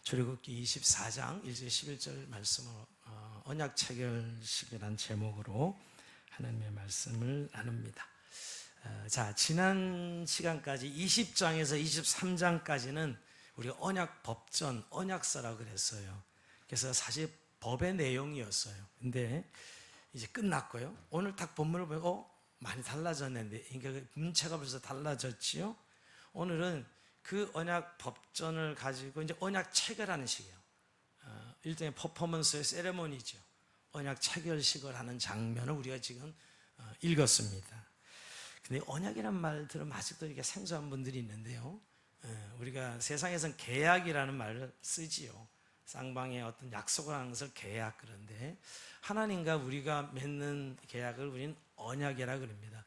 출애굽기 24장 1절 11절 말씀을 언약 체결식이라는 제목으로 하나님의 말씀을 나눕니다. 자, 지난 시간까지 20장에서 23장까지는 우리가 언약 법전, 언약서라고 그랬어요. 그래서 사실 법의 내용이었어요. 근데 이제 끝났고요. 오늘 딱 본문을 보고 많이 달라졌는데, 그러니까 문체가 벌써 달라졌지요. 오늘은 그 언약 법전을 가지고 이제 언약 체결하는 식이에요. 일종의 퍼포먼스의 세레모니죠. 언약 체결식을 하는 장면을 우리가 지금 읽었습니다. 근데 언약이란 말 들으면 아직도 이렇게 생소한 분들이 있는데요. 우리가 세상에선 계약이라는 말을 쓰지요. 쌍방의 어떤 약속을 하는 것을 계약, 그런데 하나님과 우리가 맺는 계약을 우리는 언약이라 그럽니다.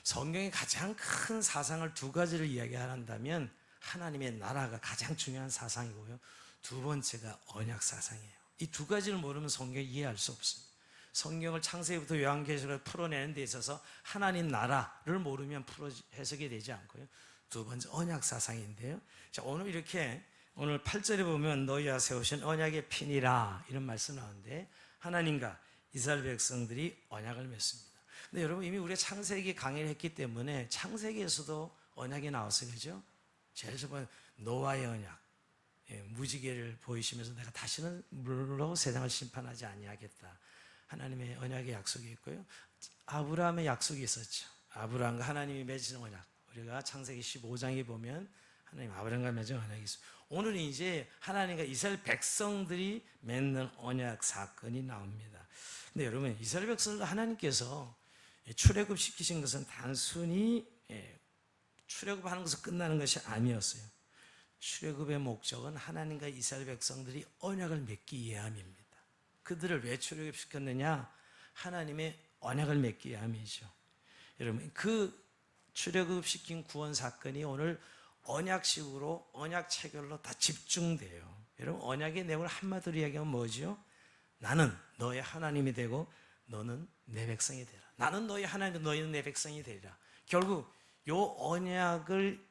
성경의 가장 큰 사상을 두 가지를 이야기한다면 하나님의 나라가 가장 중요한 사상이고요, 두 번째가 언약 사상이에요. 이 두 가지를 모르면 성경을 이해할 수 없습니다. 성경을 창세기부터 요한계시록을 풀어내는 데 있어서 하나님 나라를 모르면 해석이 되지 않고요, 두 번째 언약 사상인데요. 자, 오늘 8절에 보면 너희와 세우신 언약의 피니라 이런 말씀 나오는데, 하나님과 이스라엘 백성들이 언약을 맺습니다. 근데 여러분, 이미 우리가 창세기 강의를 했기 때문에 창세기에서도 언약이 나왔어요, 그죠? 제일 처음에 노아의 언약, 무지개를 보이시면서 내가 다시는 물로 세상을 심판하지 아니하겠다, 하나님의 언약의 약속이 있고요. 아브라함의 약속이 있었죠. 아브라함과 하나님이 맺은 언약, 우리가 창세기 15장에 보면 하나님 아브라함과 맺은 언약이 있습니다. 오늘은 이제 하나님과 이스라엘 백성들이 맺는 언약 사건이 나옵니다. 근데 여러분, 이스라엘 백성들 하나님께서 출애굽 시키신 것은 단순히 출애굽하는 것으로 끝나는 것이 아니었어요. 출애굽의 목적은 하나님과 이스라엘 백성들이 언약을 맺기 위함입니다. 그들을 왜 출애굽시켰느냐? 하나님의 언약을 맺기 위함이죠. 여러분, 그 출애굽시킨 구원 사건이 오늘 언약식으로, 언약 체결로 다 집중돼요. 여러분, 언약의 내용을 한마디로 이야기하면 뭐죠? 나는 너의 하나님이 되고 너는 내 백성이 되라. 나는 너의 하나님이고 너희는 내 백성이 되리라. 결국 이 언약을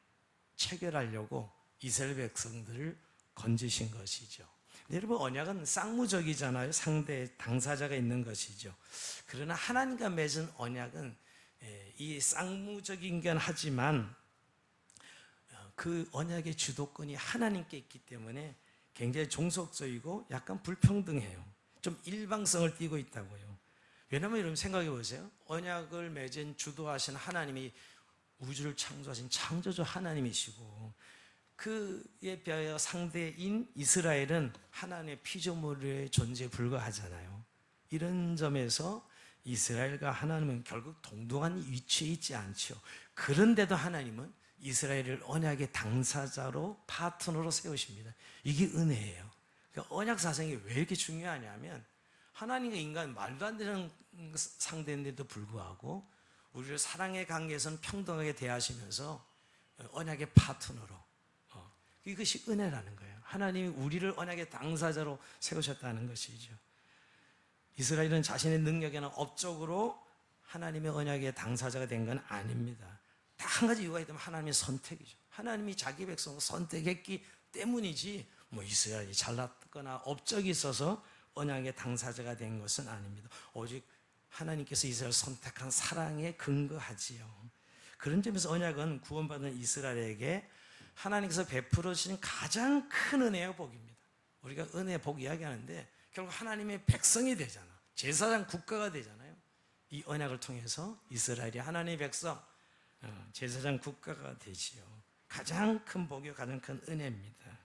체결하려고 이스라엘 백성들을 건지신 것이죠. 여러분, 언약은 쌍무적이잖아요. 상대 당사자가 있는 것이죠. 그러나 하나님과 맺은 언약은 이 쌍무적이긴 하지만 그 언약의 주도권이 하나님께 있기 때문에 굉장히 종속적이고 약간 불평등해요. 좀 일방성을 띠고 있다고요. 왜냐하면 여러분 생각해 보세요. 언약을 맺은 주도하신 하나님이 우주를 창조하신 창조주 하나님이시고, 그에 비하여 상대인 이스라엘은 하나님의 피조물의 존재에 불과하잖아요. 이런 점에서 이스라엘과 하나님은 결국 동등한 위치에 있지 않죠. 그런데도 하나님은 이스라엘을 언약의 당사자로, 파트너로 세우십니다. 이게 은혜예요. 그러니까 언약 사상이 왜 이렇게 중요하냐면, 하나님과 인간 말도 안 되는 상대인데도 불구하고 우리를 사랑의 관계에서는 평등하게 대하시면서 언약의 파트너로, 이것이 은혜라는 거예요. 하나님이 우리를 언약의 당사자로 세우셨다는 것이죠. 이스라엘은 자신의 능력이나 업적으로 하나님의 언약의 당사자가 된 건 아닙니다. 딱 한 가지 이유가 있다면 하나님의 선택이죠. 하나님이 자기 백성을 선택했기 때문이지, 이스라엘이 잘났거나 업적이 있어서 언약의 당사자가 된 것은 아닙니다. 오직 하나님께서 이스라엘을 선택한 사랑에 근거하지요. 그런 점에서 언약은 구원받은 이스라엘에게 하나님께서 베풀어 주신 가장 큰 은혜의 복입니다. 우리가 은혜의 복 이야기하는데 결국 하나님의 백성이 되잖아. 제사장 국가가 되잖아요. 이 언약을 통해서 이스라엘이 하나님의 백성, 제사장 국가가 되지요. 가장 큰 복이요, 가장 큰 은혜입니다.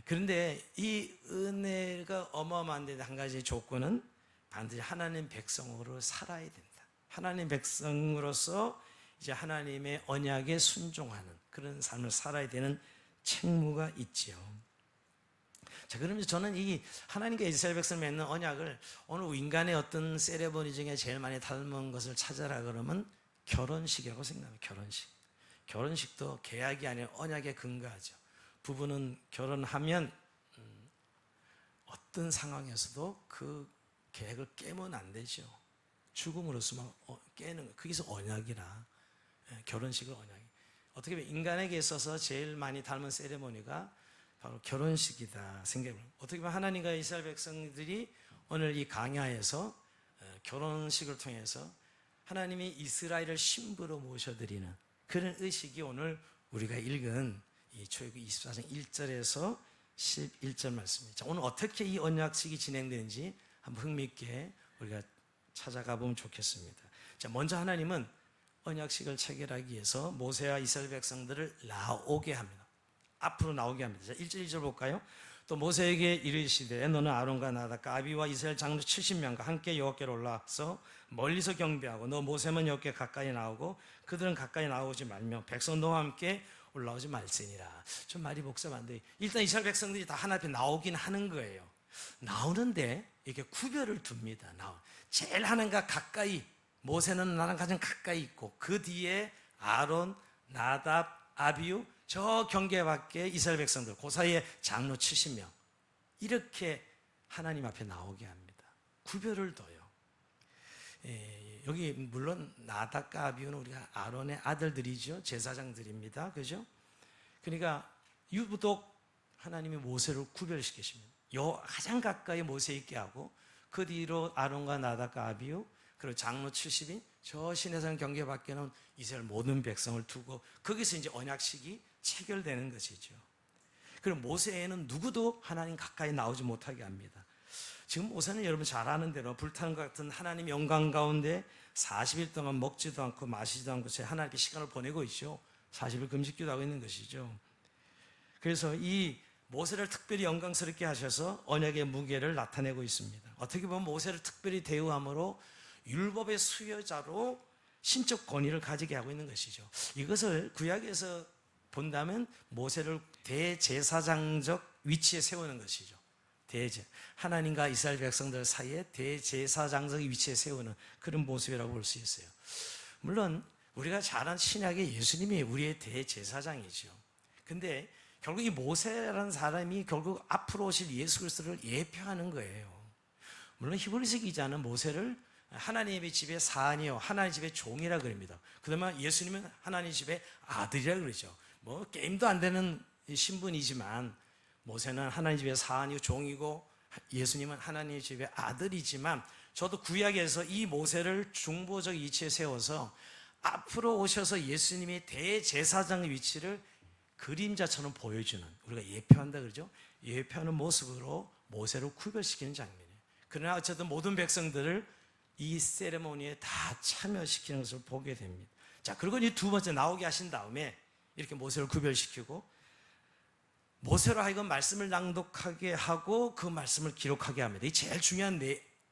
그런데 이 은혜가 어마어마한데 한 가지 조건은 반드시 하나님 백성으로 살아야 된다. 하나님 백성으로서 이제 하나님의 언약에 순종하는 그런 삶을 살아야 되는 책무가 있지요. 자, 그러면 저는 이 하나님과 이스라엘 백성을 맺는 언약을 오늘 인간의 어떤 세레모니 중에 제일 많이 닮은 것을 찾아라 그러면 결혼식이라고 생각합니다. 결혼식도 계약이 아니라 언약에 근거하죠. 부부는 결혼하면 어떤 상황에서도 그 계획을 깨면 안 되죠. 죽음으로서만 깨는 거, 그게 언약이라. 결혼식을 언약이. 어떻게 보면 인간에게 있어서 제일 많이 닮은 세레모니가 바로 결혼식이다 생각해보면, 어떻게 보면 하나님과 이스라엘 백성들이 오늘 이 강야에서 결혼식을 통해서 하나님이 이스라엘을 신부로 모셔드리는 그런 의식이 오늘 우리가 읽은 이 출애굽기 24장 1절에서 11절 말씀입니다. 오늘 어떻게 이 언약식이 진행되는지 한번 흥미있게 우리가 찾아가 보면 좋겠습니다. 자, 먼저 하나님은 언약식을 체결하기 위해서 모세와 이스라엘 백성들을 나오게 합니다. 앞으로 나오게 합니다. 자, 1절 2절 볼까요? 또 모세에게 이르시되 너는 아론과 나답과 아비와 이스라엘 장로 70명과 함께 여호와께로 올라와서 멀리서 경배하고 너 모세만 여호와께 가까이 나오고 그들은 가까이 나오지 말며 백성 너와 함께 올라오지 말지니라. 좀 말이 복잡한데 일단 이스라엘 백성들이 다 하나님 앞에 나오긴 하는 거예요. 나오는데 이렇게 구별을 둡니다. 제일 하나님과 가까이, 모세는 나랑 가장 가까이 있고 그 뒤에 아론, 나답, 아비우, 저 경계 밖에 이스라엘 백성들, 그 사이에 장로 70명, 이렇게 하나님 앞에 나오게 합니다. 구별을 둬요. 여기 물론 나답과 아비우는 우리가 아론의 아들들이죠. 제사장들입니다. 그죠? 그러니까 유부독 하나님이 모세를 구별시키십니다. 가장 가까이 모세 있게 하고 그 뒤로 아론과 나답과 아비우, 그리고 장로 70인 저 시내산 경계 밖에는 이스라엘 모든 백성을 두고 거기서 이제 언약식이 체결되는 것이죠. 그리고 모세에는 누구도 하나님 가까이 나오지 못하게 합니다. 지금 모세는 여러분 잘 아는 대로 불타는 것 같은 하나님 영광 가운데 40일 동안 먹지도 않고 마시지도 않고 제 하나님께 시간을 보내고 있죠. 40일 금식기도 하고 있는 것이죠. 그래서 이 모세를 특별히 영광스럽게 하셔서 언약의 무게를 나타내고 있습니다. 어떻게 보면 모세를 특별히 대우함으로 율법의 수여자로 신적 권위를 가지게 하고 있는 것이죠. 이것을 구약에서 본다면 모세를 대제사장적 위치에 세우는 것이죠. 하나님과 이스라엘 백성들 사이에 대제사장적 위치에 세우는 그런 모습이라고 볼 수 있어요. 물론 우리가 잘 아는 신약의 예수님이 우리의 대제사장이죠. 근데 결국 이 모세라는 사람이 결국 앞으로 오실 예수 그리스도를 예표하는 거예요. 물론 히브리서 기자는 모세를 하나님의 집의 사안이요, 하나님의 집의 종이라 그럽니다. 그러면 예수님은 하나님 집의 아들이라 그러죠. 뭐 게임도 안 되는 신분이지만 모세는 하나님 집의 사안이고 종이고 예수님은 하나님 집의 아들이지만, 저도 구약에서 이 모세를 중보적 위치에 세워서 앞으로 오셔서 예수님의 대제사장의 위치를 그림자처럼 보여주는, 우리가 예표한다 그러죠. 예표하는 모습으로 모세를 구별시키는 장면이에요. 그러나 어쨌든 모든 백성들을 이 세레모니에 다 참여시키는 것을 보게 됩니다. 자, 그리고 이 두 번째 나오게 하신 다음에 이렇게 모세를 구별시키고 모세로 하여금 말씀을 낭독하게 하고 그 말씀을 기록하게 합니다. 이 제일 중요한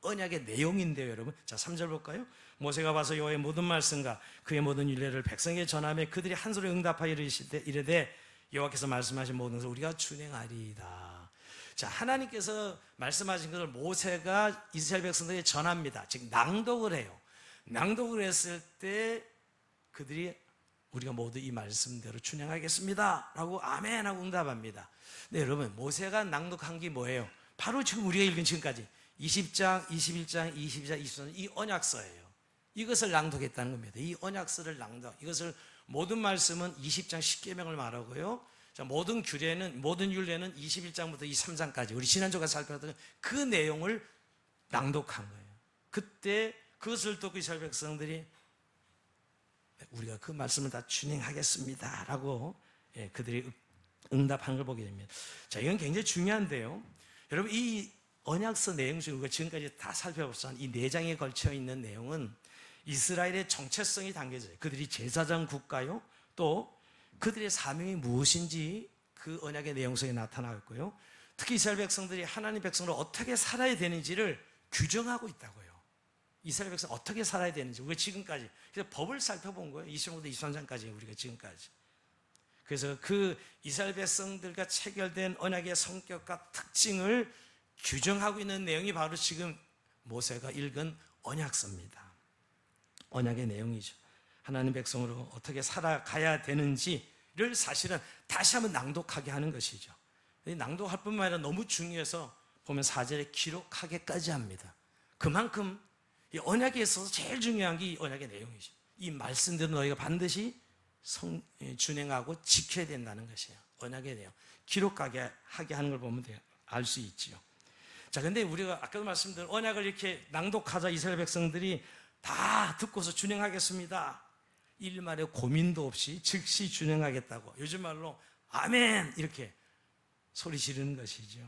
언약의 내용인데요, 여러분. 자, 3절 볼까요? 모세가 봐서 여호와의 모든 말씀과 그의 모든 율례를 백성에게 전하며 그들이 한 소리 응답하여 이르되 여호와께서 말씀하신 모든 것을 우리가 준행하리이다. 자, 하나님께서 말씀하신 것을 모세가 이스라엘 백성들에게 전합니다. 즉 낭독을 해요. 낭독을 했을 때 그들이 우리가 모두 이 말씀대로 준행하겠습니다 라고 아멘 하고 응답합니다. 네, 여러분, 모세가 낭독한 게 뭐예요? 바로 지금 우리가 읽은 지금까지 20장, 21장, 22장, 23장 이 언약서예요. 이것을 낭독했다는 겁니다. 이 언약서를 이것을 모든 말씀은 20장 10계명을 말하고요. 자, 모든 규례는, 모든 율례는 21장부터 23장까지 우리 지난주가 살펴봤던 그 내용을 낭독한 거예요. 그때 그것을 듣고 이스라엘 백성들이 우리가 그 말씀을 다 준행하겠습니다 라고 그들이 응답한 걸 보게 됩니다. 자, 이건 굉장히 중요한데요, 여러분, 이 언약서 내용 중에 우리가 지금까지 다 살펴봤던 이 4장에 걸쳐 있는 내용은 이스라엘의 정체성이 담겨져요. 그들이 제사장 국가요, 또 그들의 사명이 무엇인지 그 언약의 내용 속에 나타나고 있고요, 특히 이스라엘 백성들이 하나님 백성으로 어떻게 살아야 되는지를 규정하고 있다고요. 이스라엘 백성 어떻게 살아야 되는지 우리가 지금까지 그래서 법을 살펴본 거예요. 25부터 23장까지 우리가 지금까지. 그래서 그 이스라엘 백성들과 체결된 언약의 성격과 특징을 규정하고 있는 내용이 바로 지금 모세가 읽은 언약서입니다. 언약의 내용이죠. 하나님 백성으로 어떻게 살아가야 되는지를 사실은 다시 한번 낭독하게 하는 것이죠. 낭독할 뿐만 아니라 너무 중요해서 보면 4절에 기록하게까지 합니다. 그만큼 이 언약에 있어서 제일 중요한 게 이 언약의 내용이죠. 이 말씀대로 너희가 반드시 준행하고 지켜야 된다는 것이에요. 언약의 내용. 기록하게 하는 걸 보면 알 수 있지요. 자, 근데 우리가 아까도 말씀드린 언약을 이렇게 낭독하자 이스라엘 백성들이 다 듣고서 준행하겠습니다. 일말의 고민도 없이 즉시 준행하겠다고, 요즘 말로 아멘 이렇게 소리 지르는 것이죠.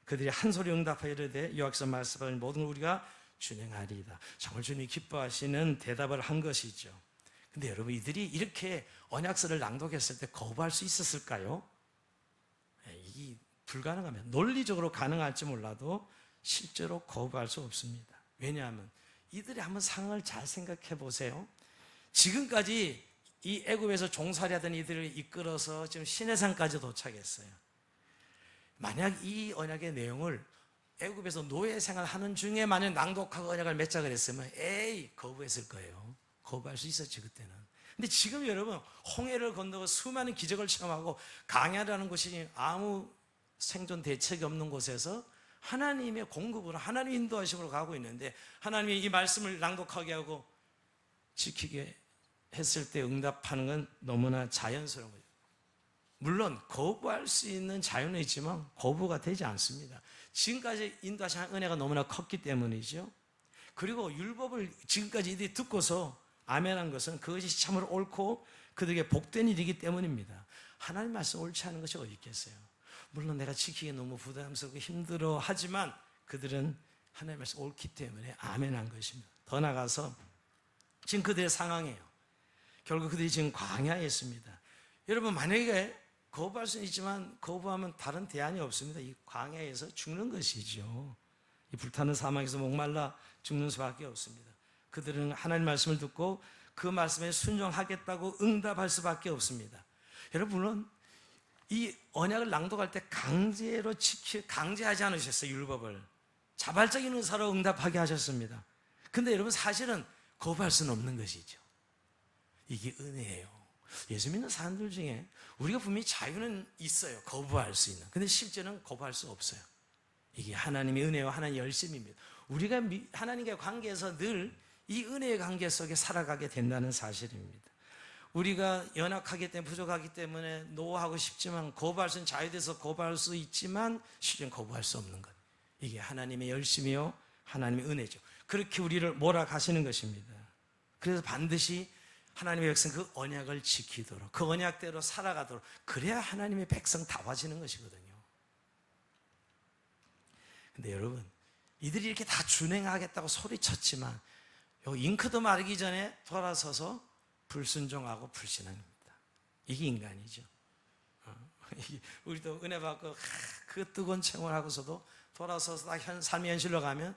그들이 한 소리 응답하여 이르되 여호와께서 말씀하신 모든 우리가 준행하리이다. 정말 주님이 기뻐하시는 대답을 한 것이죠. 근데 여러분, 이들이 이렇게 언약서를 낭독했을 때 거부할 수 있었을까요? 이게 불가능하면, 논리적으로 가능할지 몰라도 실제로 거부할 수 없습니다. 왜냐하면 이들이 한번 상황을 잘 생각해 보세요. 지금까지 이 애굽에서 종살이하던 이들을 이끌어서 지금 시내산까지 도착했어요. 만약 이 언약의 내용을 애굽에서 노예 생활하는 중에 만약 낭독하고 언약을 맺자 그랬으면 거부했을 거예요. 거부할 수 있었지 그때는. 근데 지금 여러분, 홍해를 건너고 수많은 기적을 체험하고 강야라는 곳이 아무 생존 대책이 없는 곳에서 하나님의 공급으로, 하나님의 인도하심으로 가고 있는데, 하나님이 이 말씀을 낭독하게 하고 지키게 했을 때 응답하는 건 너무나 자연스러운 거죠. 물론 거부할 수 있는 자유는 있지만 거부가 되지 않습니다. 지금까지 인도하신 은혜가 너무나 컸기 때문이죠. 그리고 율법을 지금까지 이들이 듣고서 아멘한 것은 그것이 참으로 옳고 그들에게 복된 일이기 때문입니다. 하나님 말씀 옳지 않은 것이 어디 있겠어요. 물론 내가 지키기 너무 부담스럽고 힘들어 하지만 그들은 하나님 말씀 옳기 때문에 아멘한 것입니다. 더 나아가서 지금 그들의 상황이에요. 결국 그들이 지금 광야에 있습니다. 여러분, 만약에 거부할 수는 있지만 거부하면 다른 대안이 없습니다. 이 광야에서 죽는 것이죠. 이 불타는 사막에서 목말라 죽는 수밖에 없습니다. 그들은 하나님 말씀을 듣고 그 말씀에 순종하겠다고 응답할 수밖에 없습니다. 여러분, 물론 이 언약을 낭독할 때 강제하지 않으셨어요. 율법을 자발적인 의사로 응답하게 하셨습니다. 근데 여러분, 사실은 거부할 수는 없는 것이죠. 이게 은혜예요. 예수 믿는 사람들 중에 우리가 분명히 자유는 있어요. 거부할 수 있는. 근데 실제는 거부할 수 없어요. 이게 하나님의 은혜와 하나님의 열심입니다. 우리가 하나님과의 관계에서 늘 이 은혜의 관계 속에 살아가게 된다는 사실입니다. 우리가 연약하기 때문에, 부족하기 때문에 노하고 싶지만, 거부할 수는 자유돼서 거부할 수 있지만 실제는 거부할 수 없는 것, 이게 하나님의 열심이요 하나님의 은혜죠. 그렇게 우리를 몰아가시는 것입니다. 그래서 반드시 하나님의 백성 그 언약을 지키도록, 그 언약대로 살아가도록, 그래야 하나님의 백성 다 와지는 것이거든요. 근데 여러분, 이들이 이렇게 다 준행하겠다고 소리쳤지만 잉크도 마르기 전에 돌아서서 불순종하고 불신앙입니다. 이게 인간이죠. 우리도 은혜 받고 그 뜨거운 체험을 하고서도 돌아서서 삶의 현실로 가면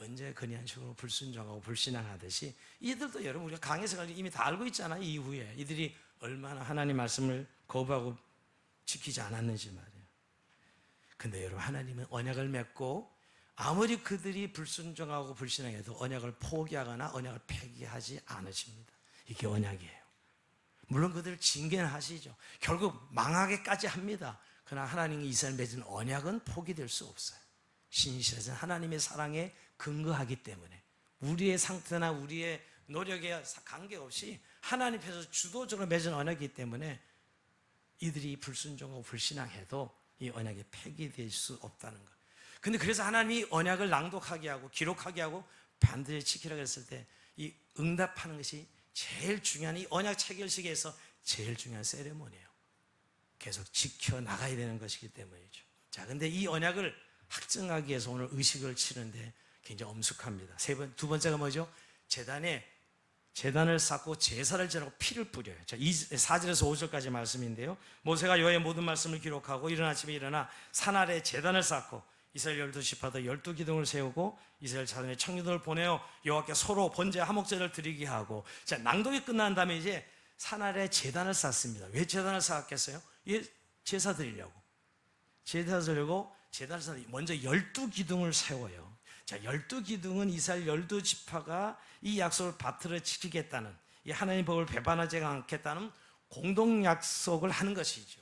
언제 그냥 식으로 불순종하고 불신앙하듯이, 이들도 여러분, 우리가 강에서 갈 이미 다 알고 있잖아요. 이후에 이들이 얼마나 하나님 말씀을 거부하고 지키지 않았는지 말이에요. 근데 여러분, 하나님은 언약을 맺고 아무리 그들이 불순종하고 불신앙해도 언약을 포기하거나 언약을 폐기하지 않으십니다. 이게 언약이에요. 물론 그들을 징계는 하시죠. 결국 망하게까지 합니다. 그러나 하나님이 이스라엘 맺은 언약은 포기될 수 없어요. 신실해서 하나님의 사랑에 근거하기 때문에, 우리의 상태나 우리의 노력에 관계없이 하나님께서 주도적으로 맺은 언약이기 때문에 이들이 불순종하고 불신앙해도 이 언약이 폐기될 수 없다는 것. 근데 그래서 하나님이 언약을 낭독하게 하고 기록하게 하고 반드시 지키라고 했을 때 이 응답하는 것이 제일 중요한, 이 언약 체결식에서 제일 중요한 세레모니예요. 계속 지켜나가야 되는 것이기 때문이죠. 자, 근데 이 언약을 확증하기 위해서 오늘 의식을 치는데 굉장히 엄숙합니다. 두 번째가 뭐죠? 제단을 쌓고 제사를 지내고 피를 뿌려요. 자, 4절에서 5절까지 말씀인데요. 모세가 여호와의 모든 말씀을 기록하고 이른 아침에 일어나 산 아래 제단을 쌓고 이스라엘 12지파도 12기둥을 세우고 이스라엘 자손의 청년들을 보내어 여호와께 서로 번제 화목제를 드리게 하고, 자, 낭독이 끝난 다음에 이제 산 아래 제단을 쌓습니다. 왜 제단을 쌓았겠어요? 제사 드리려고. 제사 드리려고 제단을 쌓는, 먼저 12기둥을 세워요. 자, 12기둥은 이스라엘 12지파가 이 약속을 받들어 지키겠다는, 이 하나님의 법을 배반하지 않겠다는 공동 약속을 하는 것이죠.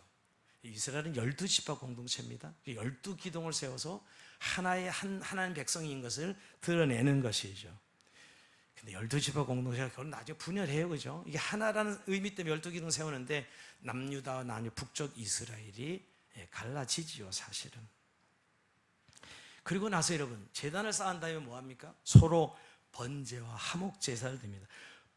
이스라엘은 12지파 공동체입니다. 12기둥을 세워서 하나의 하나님 백성인 것을 드러내는 것이죠. 근데 12지파 공동체가 결국 나중에 분열해요. 그죠? 이게 하나라는 의미 때문에 12기둥 세우는데 남유다와 남유 북쪽 이스라엘이 갈라지지요, 사실은. 그리고 나서 여러분, 제단을 쌓은 다음에 뭐합니까? 서로 번제와 화목 제사를 드립니다.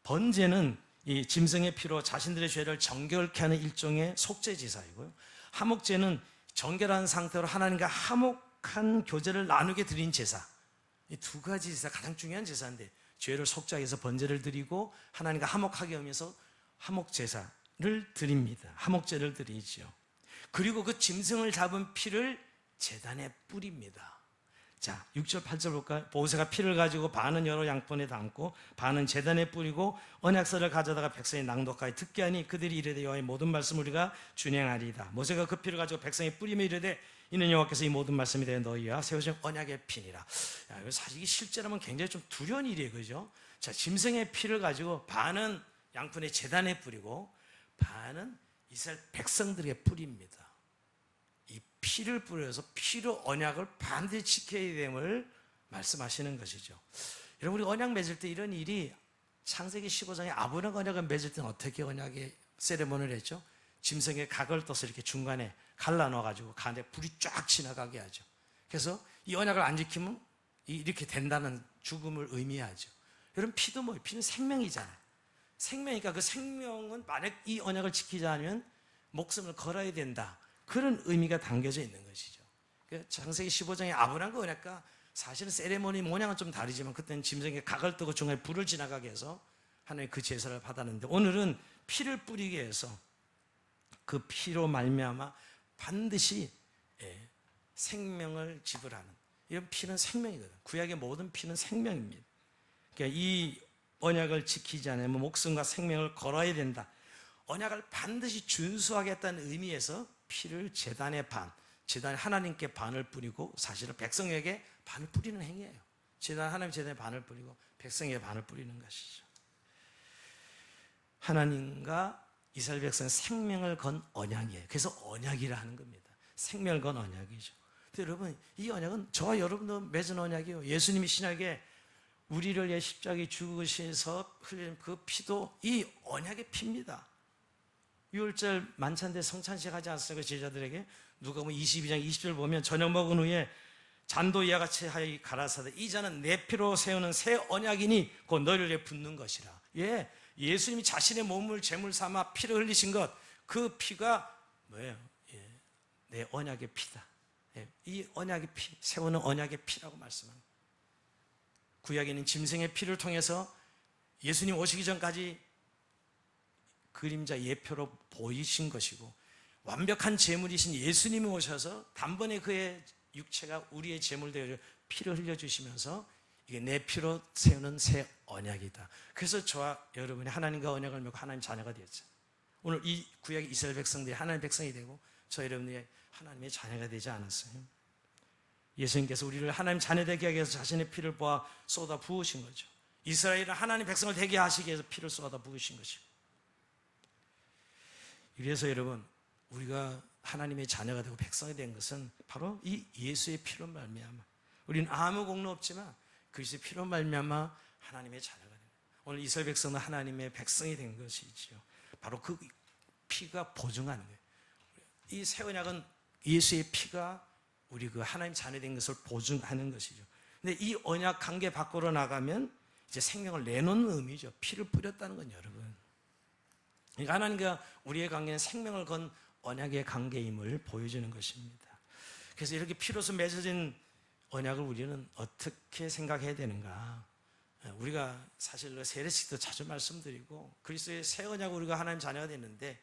번제는 이 짐승의 피로 자신들의 죄를 정결케 하는 일종의 속죄 제사이고요, 화목제는 정결한 상태로 하나님과 화목한 교제를 나누게 드린 제사. 이 두 가지 제사 가장 중요한 제사인데, 죄를 속죄하기 위해서 번제를 드리고 하나님과 화목하게 하면서 화목 제사를 드립니다. 화목제를 드리죠. 그리고 그 짐승을 잡은 피를 제단에 뿌립니다. 자, 6절 8절 볼까요? 모세가 피를 가지고 반은 여러 양푼에 담고 반은 제단에 뿌리고 언약서를 가져다가 백성이 낭독하여 듣게 하니 그들이 이르되 여호와의 모든 말씀을 우리가 준행하리이다. 모세가 그 피를 가지고 백성이 뿌리며 이르되 이는 여호와께서 이 모든 말씀이 되어 너희와 세우신 언약의 피니라. 야, 이거 사실 이게 실제라면 굉장히 좀 두려운 일이에요, 그죠? 자, 짐승의 피를 가지고 반은 양푼의 제단에 뿌리고 반은 이스라엘 백성들에게 뿌립니다. 이 피를 뿌려서 피로 언약을 반드시 지켜야 됨을 말씀하시는 것이죠. 여러분, 우리 언약 맺을 때 이런 일이 창세기 15장에 아브라함 언약을 맺을 때는 어떻게 언약의 세레모니를 했죠? 짐승의 각을 떠서 이렇게 중간에 갈라 넣어가지고 가운데 불이 쫙 지나가게 하죠. 그래서 이 언약을 안 지키면 이렇게 된다는 죽음을 의미하죠. 여러분, 피도 뭐예요? 피는 생명이잖아요. 생명이니까 그 생명은 만약 이 언약을 지키지 않으면 목숨을 걸어야 된다, 그런 의미가 담겨져 있는 것이죠. 창세기 15장의 아브라함과 언약과 사실은 세레모니 모양은 좀 다르지만 그때는 짐승의 각을 뜨고 중간에 불을 지나가게 해서 하나님 그 제사를 받았는데, 오늘은 피를 뿌리게 해서 그 피로 말미암아 반드시 생명을 지불하는, 이런 피는 생명이거든요. 구약의 모든 피는 생명입니다. 그러니까 이 언약을 지키지 않으면 목숨과 생명을 걸어야 된다, 언약을 반드시 준수하겠다는 의미에서 피를 제단의 반, 제단 하나님께 반을 뿌리고 사실은 백성에게 반을 뿌리는 행위예요. 하나님 제단에 반을 뿌리고 백성에게 반을 뿌리는 것이죠. 하나님과 이스라엘 백성의 생명을 건 언약이에요. 그래서 언약이라 하는 겁니다. 생명을 건 언약이죠. 근데 여러분, 이 언약은 저와 여러분도 맺은 언약이에요. 예수님이 신약에 우리를 위해 십자가에 죽으셔서 흘린 그 피도 이 언약의 피입니다. 6월절 만찬 때 성찬식 하지 않습니까? 제자들에게 누가복음 22장 20절 보면 저녁 먹은 후에 잔도 이와 같이 하여 가라사대 이 잔은 내 피로 세우는 새 언약이니 곧 너희를 위해 붓는 것이라. 예수님이 자신의 몸을 제물 삼아 피를 흘리신 것, 그 피가 뭐예요? 내 언약의 피다. 이 언약의 피, 세우는 언약의 피라고 말씀합니다. 구약에는 짐승의 피를 통해서 예수님 오시기 전까지 그림자 예표로 보이신 것이고, 완벽한 제물이신 예수님이 오셔서 단번에 그의 육체가 우리의 제물 되어 피를 흘려주시면서 이게 내 피로 세우는 새 언약이다. 그래서 저와 여러분이 하나님과 언약을 맺고 하나님 자녀가 되었죠. 오늘 이 구약의 이스라엘 백성들이 하나님의 백성이 되고 저 여러분이 하나님의 자녀가 되지 않았어요? 예수님께서 우리를 하나님 자녀 되게 하기 위해서 자신의 피를 보아 쏟아 부으신 거죠. 이스라엘은 하나님 백성을 되게 하시기 위해서 피를 쏟아 부으신 것이고, 이래서 여러분, 우리가 하나님의 자녀가 되고 백성이 된 것은 바로 이 예수의 피로 말미암아, 우리는 아무 공로 없지만 그리스도의 피로 말미암아 하나님의 자녀가 됩니다. 오늘 이스라엘 백성은 하나님의 백성이 된 것이지요. 바로 그 피가 보증하는 거예요. 이 새 언약은 예수의 피가 우리 그 하나님 자녀 된 것을 보증하는 것이죠. 근데 이 언약 관계 밖으로 나가면 이제 생명을 내놓는 의미죠. 피를 뿌렸다는 건 여러분. 그러니까 하나님과 우리의 관계는 생명을 건 언약의 관계임을 보여주는 것입니다. 그래서 이렇게 피로서 맺어진 언약을 우리는 어떻게 생각해야 되는가? 우리가 사실 세례식도 자주 말씀드리고 그리스도의 새 언약을 우리가 하나님 자녀가 됐는데,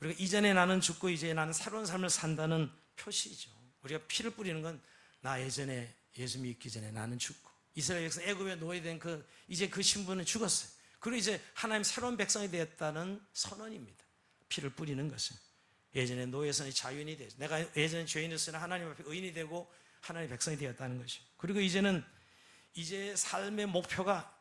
우리가 이전에 나는 죽고 이제 나는 새로운 삶을 산다는 표시죠. 우리가 피를 뿌리는 건 나 예전에 예수 믿기 전에 나는 죽고 이스라엘 백성 애굽에 노예된 이제 그 신분은 죽었어요. 그리고 이제 하나님 새로운 백성이 되었다는 선언입니다. 피를 뿌리는 것은 예전에 노예에서 자유인이 되죠. 내가 예전에 죄인이었으나 하나님 앞에 의인이 되고 하나님의 백성이 되었다는 것이죠. 그리고 이제 삶의 목표가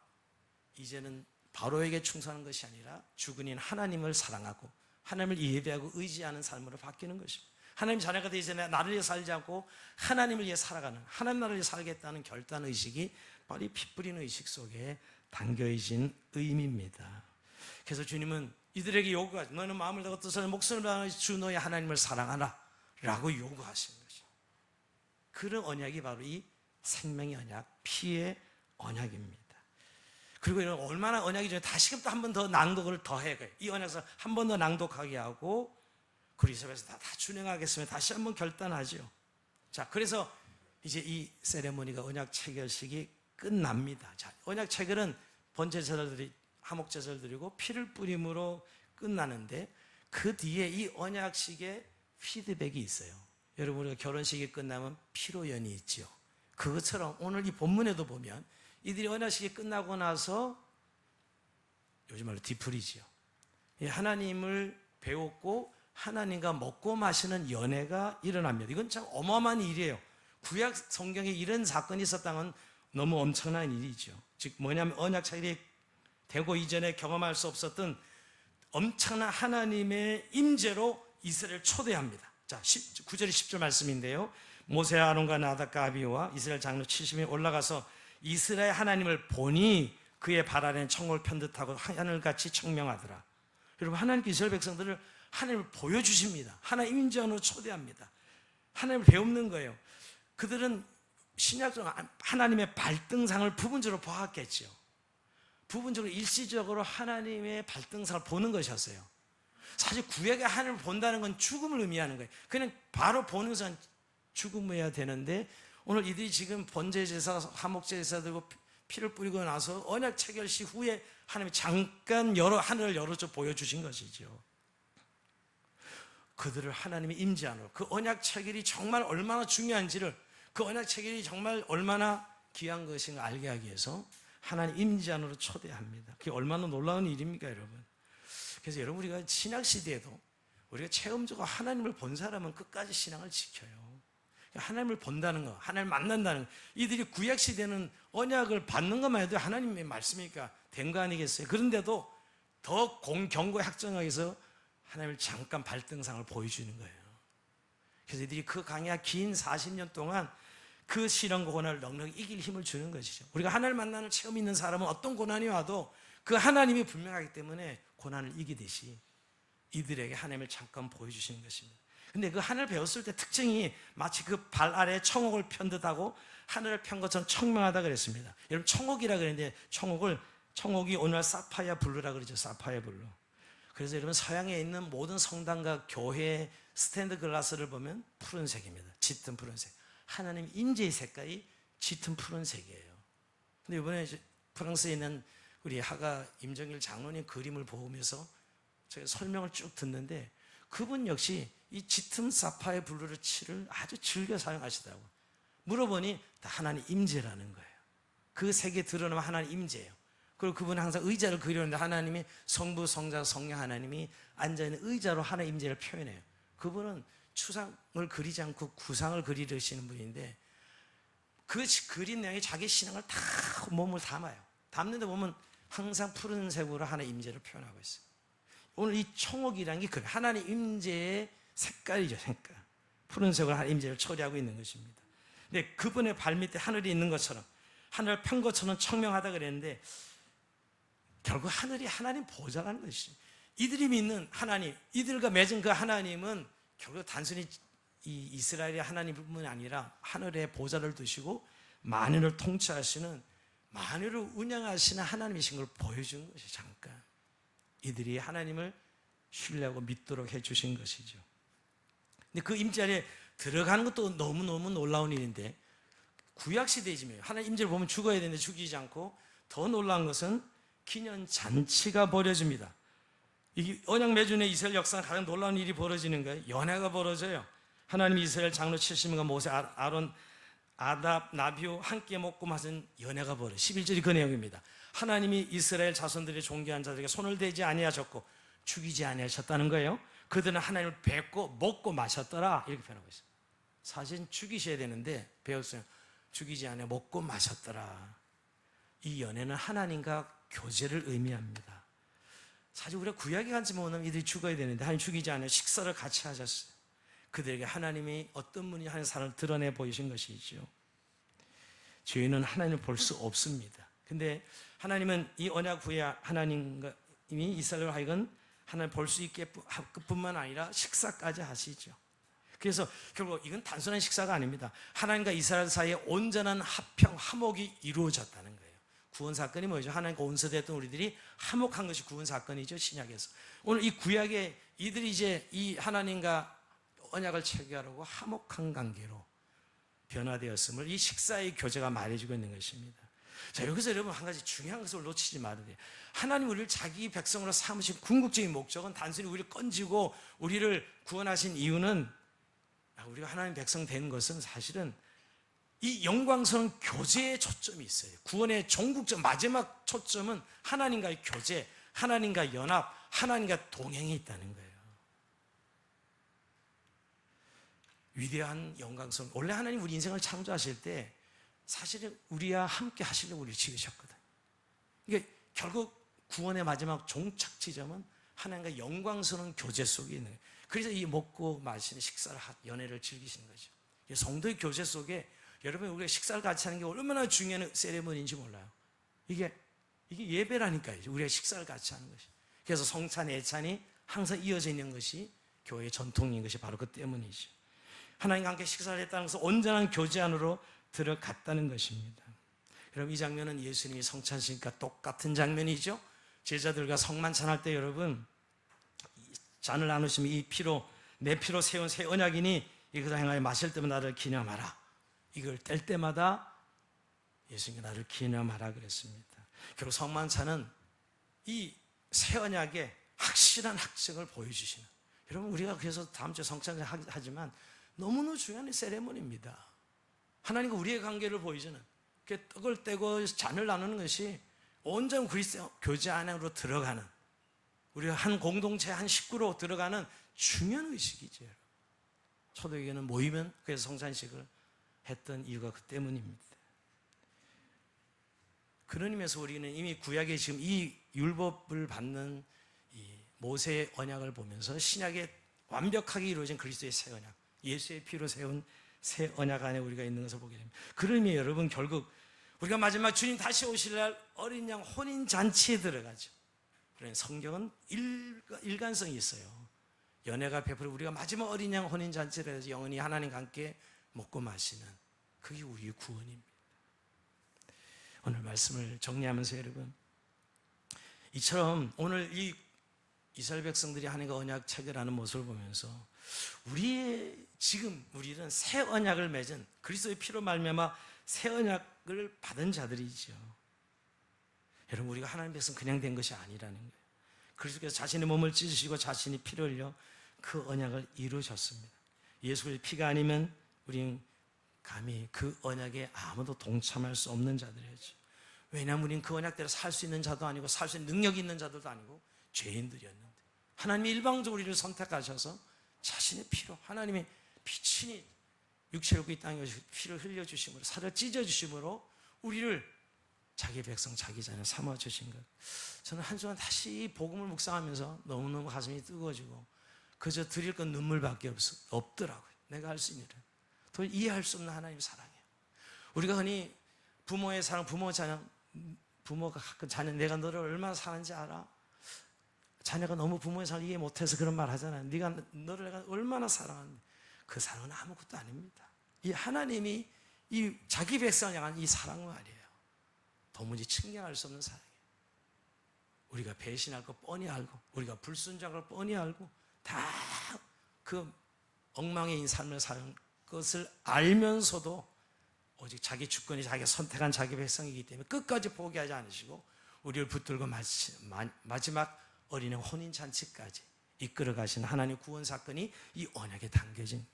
이제는 바로에게 충성하는 것이 아니라 주근인 하나님을 사랑하고 하나님을 예배하고 의지하는 삶으로 바뀌는 것입니다. 하나님 자녀가 되기 전에 나를 위해 살지 않고 하나님을 위해 살아가는, 하나님 나라를 위해 살겠다는 결단 의식이 바로 이 피 뿌리는 의식 속에 담겨진 의미입니다. 그래서 주님은 이들에게 요구하죠. 너는 마음을 다하고 뜻을 목숨을 다하여 주 너의 하나님을 사랑하라 라고 요구하시는 것이죠. 그런 언약이 바로 이 생명의 언약, 피의 언약입니다. 그리고 이런 얼마나 언약이 전에 다시금 또 한 번 더 낭독을 더 해. 이 언약에서 한 번 더 낭독하게 하고 그리스도에서 다 준행하겠으면 다시 한 번 결단하죠. 자, 그래서 이제 이 세레모니가 언약 체결식이 끝납니다. 자, 언약 체결은 번제제사들이 화목제사를 드리고 피를 뿌림으로 끝나는데 그 뒤에 이 언약식에 피드백이 있어요. 여러분, 우리가 결혼식이 끝나면 피로연이 있죠. 그것처럼 오늘 이 본문에도 보면 이들이 언약식이 끝나고 나서 요즘 말로 뒤풀이지요. 하나님을 배웠고 하나님과 먹고 마시는 연애가 일어납니다. 이건 참 어마어마한 일이에요. 구약 성경에 이런 사건이 있었다면 너무 엄청난 일이죠. 즉 뭐냐면 언약 체결이 되고 이전에 경험할 수 없었던 엄청난 하나님의 임재로 이스라엘을 초대합니다. 자, 9절 10절 말씀인데요. 모세와 아론과 나답과 아비후와 이스라엘 장로 70명이 올라가서 이스라엘 하나님을 보니 그의 발 아래는 청을 편듯하고 하늘같이 청명하더라. 여러분, 하나님께 이스라엘 백성들을 하나님을 보여주십니다. 하나님 임재원으로 초대합니다. 하나님을 배우는 거예요. 그들은 신약적으로 하나님의 발등상을 부분적으로 보았겠죠. 부분적으로 일시적으로 하나님의 발등상을 보는 것이었어요. 사실 구약의 하나님을 본다는 건 죽음을 의미하는 거예요. 그냥 바로 보는 것은 죽음이어야 되는데 오늘 이들이 지금 번제제사, 화목제사 들고 피를 뿌리고 나서 언약 체결식 후에 하나님이 잠깐 하늘을 열어줘 보여주신 것이죠. 그들을 하나님의 임재 안으로, 그 언약 체결이 정말 얼마나 중요한지를, 그 언약 체결이 정말 얼마나 귀한 것인가 알게 하기 위해서 하나님 임재 안으로 초대합니다. 그게 얼마나 놀라운 일입니까, 여러분? 그래서 여러분, 우리가 신약 시대에도 우리가 체험적으로 하나님을 본 사람은 끝까지 신앙을 지켜요. 하나님을 본다는 거, 하나님을 만난다는 거. 이들이 구약 시대는 언약을 받는 것만 해도 하나님의 말씀이니까 된 거 아니겠어요? 그런데도 더 견고히 확정하기 위해서 하나님을 잠깐 발등상을 보여주는 거예요. 그래서 이들이 그 강야 긴 40년 동안 그 시련과 고난을 넉넉히 이길 힘을 주는 것이죠. 우리가 하나님을 만나는 체험이 있는 사람은 어떤 고난이 와도 그 하나님이 분명하기 때문에 고난을 이기듯이 이들에게 하나님을 잠깐 보여주시는 것입니다. 근데 그 하늘을 배웠을 때 특징이 마치 그 발 아래 청옥을 편 듯하고 하늘을 편 것처럼 청명하다 그랬습니다. 여러분, 청옥이라 그랬는데 청옥이 오늘날 사파이어 블루라 그러죠. 사파이어 블루. 그래서 여러분, 서양에 있는 모든 성당과 교회 스탠드 글라스를 보면 푸른색입니다. 짙은 푸른색. 하나님 임재의 색깔이 짙은 푸른색이에요. 근데 이번에 프랑스에 있는 우리 하가 임정일 장로님 그림을 보면서 제가 설명을 쭉 듣는데 그분 역시 이 짙은 사파이어 블루를 칠을 아주 즐겨 사용하시더라고요. 물어보니 다 하나님 임재라는 거예요. 그 색에 드러나면 하나님 임재예요. 그리고 그분은 항상 의자를 그리는데 하나님이 성부, 성자, 성령 하나님이 앉아있는 의자로 하나님 임재를 표현해요. 그분은 추상을 그리지 않고 구상을 그리시는 분인데 그 그린 내용이 자기 신앙을 다 몸을 담아요. 담는데 보면 항상 푸른색으로 하나님 임재를 표현하고 있어요. 오늘 이 청옥이라는 게 그래, 하나님 임재의 색깔이죠. 색깔. 푸른색으로 하나님 임재를 처리하고 있는 것입니다. 근데 그분의 발밑에 하늘이 있는 것처럼 하늘을 편 것처럼 청명하다 그랬는데 결국 하늘이 하나님 보좌라는 것이죠. 이들이 믿는 하나님, 이들과 맺은 그 하나님은 결국 단순히 이 이스라엘의 하나님뿐만 아니라 하늘의 보좌를 두시고 만유를 통치하시는, 만유를 운영하시는 하나님이신 걸 보여준 것이 잠깐 이들이 하나님을 신뢰하고 믿도록 해주신 것이죠. 근데 그 임재에 들어가는 것도 너무너무 놀라운 일인데 구약시대이지만 하나님 임재를 보면 죽어야 되는데 죽이지 않고 더 놀라운 것은 기념 잔치가 벌어집니다. 이 언약 매주의 이스라엘 역사는 가장 놀라운 일이 벌어지는 거예요. 연회가 벌어져요. 하나님 이스라엘 장로 70명과 모세, 아론, 아답, 나비오 함께 먹고 마신 연회가 벌어요. 11절이 그 내용입니다. 하나님이 이스라엘 자손들의 존귀한 자들에게 손을 대지 아니하셨고 죽이지 아니하셨다는 거예요. 그들은 하나님을 뵙고 먹고 마셨더라 이렇게 표현하고 있어요. 사실 죽이셔야 되는데 배웠어요. 죽이지 않아 먹고 마셨더라. 이 연회는 하나님과 교제를 의미합니다. 사실 우리가 구약에 간지 못하면 이들이 죽어야 되는데 하나님 죽이지 않아 식사를 같이 하셨어요. 그들에게 하나님이 어떤 분이 하는 사람을 드러내 보이신 것이죠. 죄인은 하나님을 볼 수 없습니다. 근데 하나님은 이 언약 후에 하나님이 이스라엘을 하여금 하나님 볼 수 있게 뿐만 아니라 식사까지 하시죠. 그래서 결국 이건 단순한 식사가 아닙니다. 하나님과 이스라엘 사이에 온전한 합평, 화목이 이루어졌다는 거예요. 구원 사건이 뭐죠? 하나님과 온서됐던 우리들이 화목한 것이 구원 사건이죠, 신약에서. 오늘 이 구약에 이들이 이제 이 하나님과 언약을 체결하고 화목한 관계로 변화되었음을 이 식사의 교제가 말해주고 있는 것입니다. 자, 여기서 여러분 한 가지 중요한 것을 놓치지 말아야 돼요. 하나님 우리를 자기 백성으로 삼으신 궁극적인 목적은 단순히 우리를 건지고 우리를 구원하신 이유는, 우리가 하나님 백성 된 것은 사실은 이 영광스러운 교제에 초점이 있어요. 구원의 종국적 마지막 초점은 하나님과의 교제, 하나님과 연합, 하나님과 동행이 있다는 거예요. 위대한 영광스러운, 원래 하나님 우리 인생을 창조하실 때 사실은 우리와 함께 하시려고 우리를 지으셨거든요. 그러니까 결국 구원의 마지막 종착 지점은 하나님과 영광스러운 교제 속에 있는 거예요. 그래서 이 먹고 마시는 식사를, 연애를 즐기시는 거죠. 성도의 교제 속에 여러분, 우리가 식사를 같이 하는 게 얼마나 중요한 세레머니인지 몰라요. 이게 예배라니까요. 우리가 식사를 같이 하는 것이. 그래서 성찬, 예찬이 항상 이어져 있는 것이 교회의 전통인 것이 바로 그 때문이죠. 하나님과 함께 식사를 했다는 것은 온전한 교제 안으로 들어갔다는 것입니다. 여러분, 이 장면은 예수님이 성찬식과 똑같은 장면이죠. 제자들과 성만찬할 때 여러분, 잔을 나누시면 이 피로, 내 피로 세운 새 언약이니 이것을 행하여 마실 때마다 나를 기념하라. 이걸 뗄 때마다 예수님이 나를 기념하라 그랬습니다. 결국 성만찬은 이 새 언약의 확실한 확증을 보여주시는, 여러분, 우리가 그래서 다음 주에 성찬을 하지만 너무너무 중요한 세레모니입니다. 하나님과 우리의 관계를 보여주는, 떡을 떼고 잔을 나누는 것이 온전 그리스도 교제 안으로 들어가는, 우리가 한 공동체, 한 식구로 들어가는 중요한 의식이죠. 초대교회는 모이면 그래서 성찬식을 했던 이유가 그 때문입니다. 그런 의미에서 우리는 이미 구약에 지금 이 율법을 받는 이 모세의 언약을 보면서 신약에 완벽하게 이루어진 그리스도의 새 언약, 예수의 피로 세운 새 언약 안에 우리가 있는 것을 보게 됩니다. 그런 의미에 여러분, 결국 우리가 마지막 주님 다시 오실 날 어린 양 혼인 잔치에 들어가죠. 그러니 성경은 일관성이 있어요. 연애가 베풀어 우리가 마지막 어린 양 혼인 잔치를 해서 영원히 하나님과 함께 먹고 마시는, 그게 우리의 구원입니다. 오늘 말씀을 정리하면서 여러분, 이처럼 오늘 이 이스라엘 백성들이 하나님과 언약 체결하는 모습을 보면서 지금 우리는 새 언약을 맺은, 그리스도의 피로 말미암아 새 언약을 받은 자들이죠. 여러분, 우리가 하나님 백성 그냥 된 것이 아니라는 거예요. 그리스도께서 자신의 몸을 찢으시고 자신이 피를 흘려 그 언약을 이루셨습니다. 예수의 피가 아니면 우리는 감히 그 언약에 아무도 동참할 수 없는 자들이었죠. 왜냐하면 우리는 그 언약대로 살 수 있는 자도 아니고 살 수 있는 능력이 있는 자들도 아니고 죄인들이었는데, 하나님이 일방적으로 우리를 선택하셔서 자신의 피로, 하나님의 피친이 육체를 입고 이 땅에 피를 흘려주심으로, 살을 찢어주심으로 우리를 자기 백성, 자기 자녀 삼아주신 것. 저는 한 주간 다시 복음을 묵상하면서 너무너무 가슴이 뜨거워지고 그저 드릴 건 눈물밖에 없더라고요. 내가 할 수 있는 일은 도저히 이해할 수 없는 하나님의 사랑이에요. 우리가 흔히 부모의 사랑, 부모가 가끔 자녀, 내가 너를 얼마나 사랑하는지 알아? 자녀가 너무 부모의 사랑을 이해 못해서 그런 말 하잖아요. 너를 내가 얼마나 사랑하는데. 그 사랑은 아무것도 아닙니다. 이 하나님이 이 자기 백성을 향한 이 사랑 말이에요. 도무지 측량할 수 없는 사랑이에요. 우리가 배신할 거 뻔히 알고, 우리가 불순종할 걸 뻔히 알고, 다 그 엉망의 삶을 사는 것을 알면서도 오직 자기 주권이 자기가 선택한 자기 백성이기 때문에 끝까지 포기하지 않으시고 우리를 붙들고 마지막 어린애 혼인잔치까지 이끌어 가신 하나님의 구원 사건이 이 언약에 담겨진,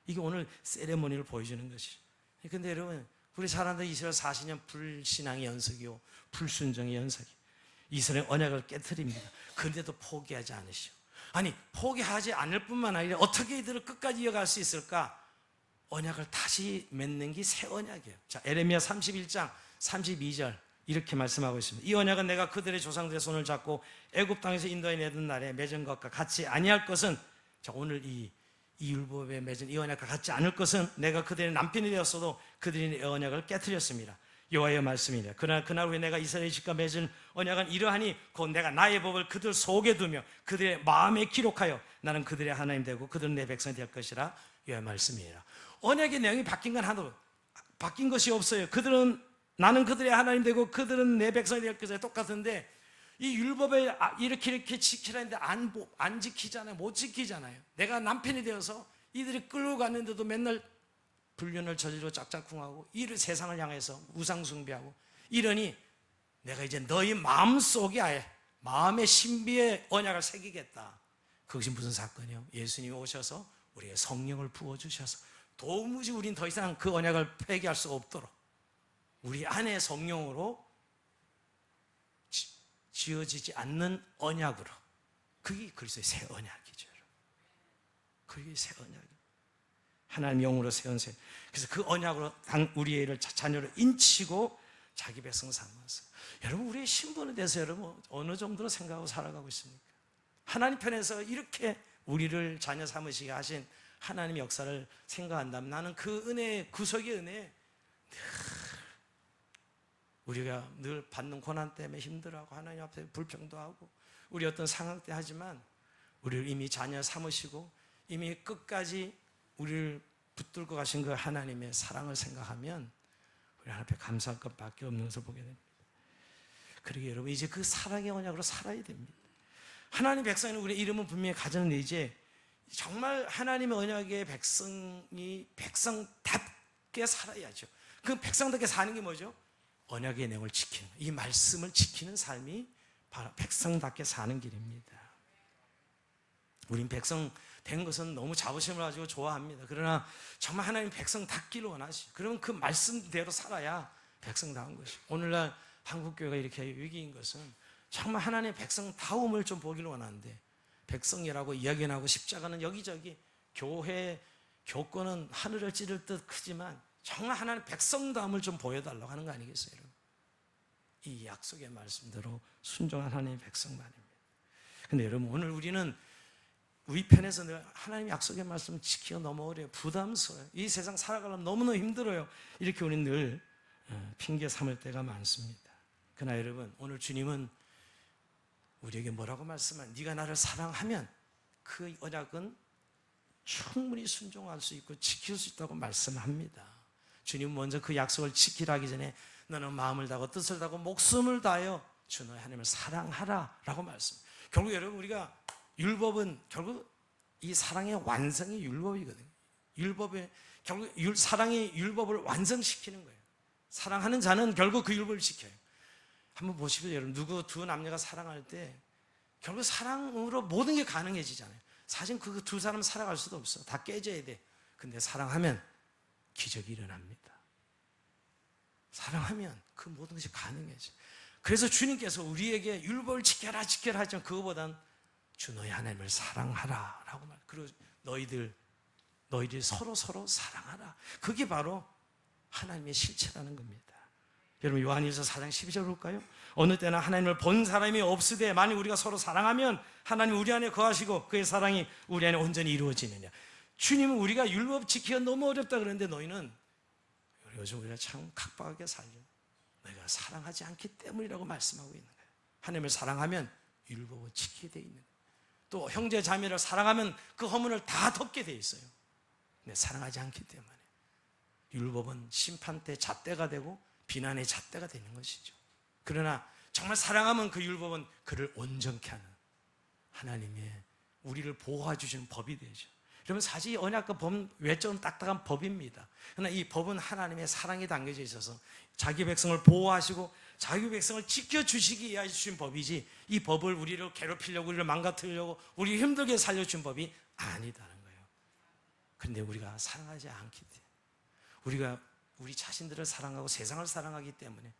이게 오늘 세레모니를 보여주는 것이죠. 그런데 여러분, 우리 사람들 이스라엘 40년 불신앙의 연속이요, 불순종의 연속이, 이스라엘 언약을 깨트립니다. 그런데도 포기하지 않으시오. 아니, 포기하지 않을 뿐만 아니라 어떻게 이들을 끝까지 이어갈 수 있을까? 언약을 다시 맺는 게 새 언약이에요. 자, 에레미야 31장 32절 이렇게 말씀하고 있습니다. 이 언약은 내가 그들의 조상들의 손을 잡고 애굽 땅에서 인도해 내던 날에 맺은 것과 같이 아니할 것은, 자, 오늘 이 율법에 맺은 이 언약과 같지 않을 것은 내가 그들의 남편이 되었어도 그들이 언약을 깨트렸습니다. 여호와의 말씀이라. 그러나 그날 후에 내가 이스라엘 집과 맺은 언약은 이러하니 곧 내가 나의 법을 그들 속에 두며 그들의 마음에 기록하여 나는 그들의 하나님 되고 그들은 내 백성이 될 것이라 이 말씀이에요. 언약의 내용이 바뀐 건 하나도 바뀐 것이 없어요. 그들은 나는 그들의 하나님 되고 그들은 내 백성이 될 것에 똑같은데 이 율법을 이렇게 지키라 했는데 안 지키잖아요. 못 지키잖아요. 내가 남편이 되어서 이들이 끌고 갔는데도 맨날 불륜을 저지르고 짝짝꿍하고 이 세상을 향해서 우상숭배하고 이러니 내가 이제 너희 마음속에 아예 마음의 신비의 언약을 새기겠다. 그것이 무슨 사건이요? 예수님이 오셔서 우리의 성령을 부어주셔서 도무지 우린 더 이상 그 언약을 폐기할 수가 없도록 우리 안에 성령으로 지어지지 않는 언약으로, 그게 그리스도의 새 언약이죠. 그게 새 언약이에요. 하나님 영으로 세운 새. 그래서 그 언약으로 우리 애를 자녀로 인치고 자기 백성 삼아서. 여러분, 우리의 신분에 대해서 여러분 어느 정도로 생각하고 살아가고 있습니까? 하나님 편에서 이렇게 우리를 자녀 삼으시게 하신 하나님의 역사를 생각한다면 나는 그 은혜, 구속의 은혜, 우리가 늘 받는 고난 때문에 힘들어하고 하나님 앞에 불평도 하고 우리 어떤 상황 때 하지만 우리를 이미 자녀 삼으시고 이미 끝까지 우리를 붙들고 가신 그 하나님의 사랑을 생각하면 우리 하나님 앞에 감사할 것밖에 없는 것을 보게 됩니다. 그러게 여러분, 이제 그 사랑의 언약으로 살아야 됩니다. 하나님 백성은 우리의 이름은 분명히 가졌는데 이제 정말 하나님의 언약의 백성이 백성답게 살아야죠. 그 백성답게 사는 게 뭐죠? 언약의 내용을 지키는, 이 말씀을 지키는 삶이 바로 백성답게 사는 길입니다. 우린 백성 된 것은 너무 자부심을 가지고 좋아합니다. 그러나 정말 하나님 백성답기를 원하시죠. 그러면 그 말씀대로 살아야 백성다운 것이죠. 오늘날 한국교회가 이렇게 위기인 것은 정말 하나님의 백성다움을 좀 보기를 원하는데, 백성이라고 이야기는 하고 십자가는 여기저기, 교회 교권은 하늘을 찌를 듯 크지만 정말 하나님 백성다움을 좀 보여달라고 하는 거 아니겠어요, 여러분? 이 약속의 말씀대로 순종한 하나님의 백성만입니다. 근데 여러분, 오늘 우리는 우리 편에서 늘 하나님 약속의 말씀 지키기가 너무 어려워요. 부담스러워요. 이 세상 살아가려면 너무너무 힘들어요. 이렇게 우리는 늘 핑계 삼을 때가 많습니다. 그러나 여러분, 오늘 주님은 우리에게 뭐라고 말씀하냐? 네가 나를 사랑하면 그 언약은 충분히 순종할 수 있고 지킬 수 있다고 말씀합니다. 주님은 먼저 그 약속을 지키라 하기 전에 너는 마음을 다하고 뜻을 다하고 목숨을 다하여 주 너의 하나님을 사랑하라 라고 말씀합니다. 결국 여러분, 우리가 율법은 결국 이 사랑의 완성이 율법이거든요. 율법의 결국 사랑이 율법을 완성시키는 거예요. 사랑하는 자는 결국 그 율법을 지켜요. 한번 보십시오, 여러분. 누구 두 남녀가 사랑할 때 결국 사랑으로 모든 게 가능해지잖아요. 사실 그 두 사람 살아갈 수도 없어. 다 깨져야 돼. 근데 사랑하면 기적이 일어납니다. 사랑하면 그 모든 것이 가능해져. 그래서 주님께서 우리에게 율법을 지켜라 하지만 그거보단 주 너희 하나님을 사랑하라 라고 말. 그리고 너희들 서로 사랑하라. 그게 바로 하나님의 실체라는 겁니다. 여러분, 요한일서 4장 12절 볼까요? 어느 때나 하나님을 본 사람이 없으되 만일 우리가 서로 사랑하면 하나님 우리 안에 거하시고 그의 사랑이 우리 안에 온전히 이루어지느냐. 주님은 우리가 율법 지키기가 너무 어렵다 그러는데 너희는 요즘 우리가 참 각박하게 살죠. 너희가 사랑하지 않기 때문이라고 말씀하고 있는 거예요. 하나님을 사랑하면 율법을 지키게 돼 있는 거예요. 또 형제 자매를 사랑하면 그 허물을 다 덮게 돼 있어요. 근데 사랑하지 않기 때문에 율법은 심판 때 잣대가 되고 비난의 잣대가 되는 것이죠. 그러나 정말 사랑하면 그 율법은 그를 온전케 하는 하나님의 우리를 보호해 주시는 법이 되죠. 그러면 사실 이 언약과 법은 외적으로 딱딱한 법입니다. 그러나 이 법은 하나님의 사랑이 담겨져 있어서 자기 백성을 보호하시고 자기 백성을 지켜주시기 위해 주신 법이지, 이 법을 우리를 괴롭히려고 우리를 망가뜨리려고 우리 힘들게 살려준 법이 아니다는 거예요. 그런데 우리가 사랑하지 않기 때문에, 우리가 우리 자신들을 사랑하고 세상을 사랑하기 때문에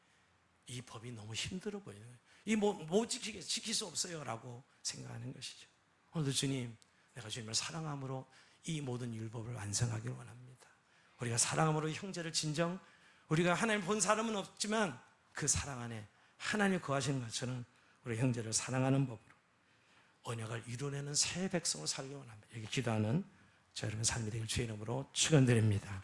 이 법이 너무 힘들어 보이는 거예요. 이 못 지킬 수 없어요 라고 생각하는 것이죠. 오늘도 주님, 내가 주님을 사랑함으로 이 모든 율법을 완성하기를 원합니다. 우리가 사랑함으로 형제를 진정, 우리가 하나님 본 사람은 없지만 그 사랑 안에 하나님 거하시는 것처럼 우리 형제를 사랑하는 법으로 언약을 이루어내는 새 백성으로 살기 원합니다. 이렇게 기도하는 저 여러분 삶이 되길 주의 이름으로 축원드립니다.